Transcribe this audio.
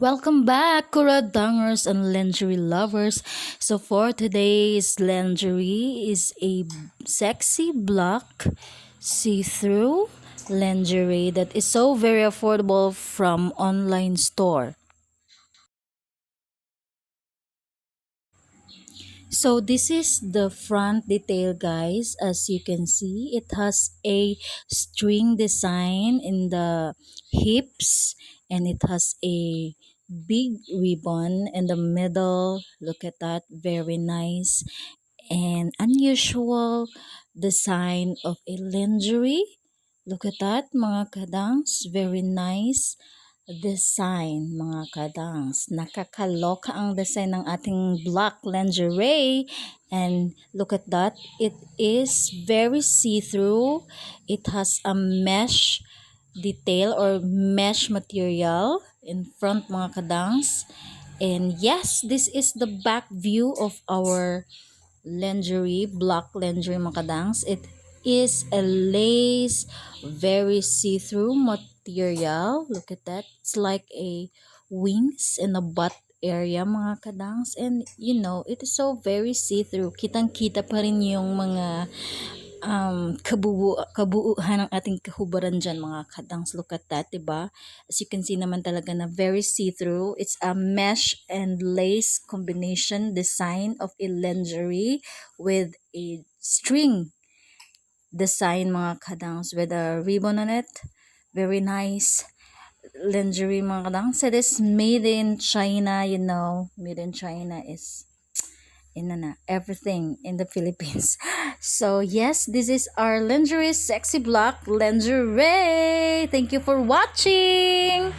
Welcome back, Kuradangerz and lingerie lovers. So for today's lingerie is a sexy black see-through lingerie that is so very affordable from online store. So this is the front detail, guys. As you can see, it has a string design in the hips, and it has a big ribbon in the middle. Look at that, very nice and unusual design of a lingerie. Look at that, mga kadangs, very nice design, mga kadangs. Nakakaloka ang design ng ating black lingerie. And look at that. It is very see-through. It has a mesh detail or mesh material in front, mga kadangs. And yes, this is the back view of our lingerie, black lingerie, mga kadangs. It is a lace, very see-through material. Look at that. It's like a wings in the butt area, mga kadangs. And you know, it is so very see-through. Kitang-kita pa rin yung mga kabuuhan ng ating kahubaran dyan, mga kadangs. Look at that, diba? As you can see naman talaga na very see-through. It's a mesh and lace combination design of a lingerie with a string design, mga kadangs, with a ribbon on it. Very nice lingerie, mga kadangs. It is made in China, you know. Made in China is everything in the Philippines. So yes, this is our lingerie sexy black lingerie. Thank you for watching.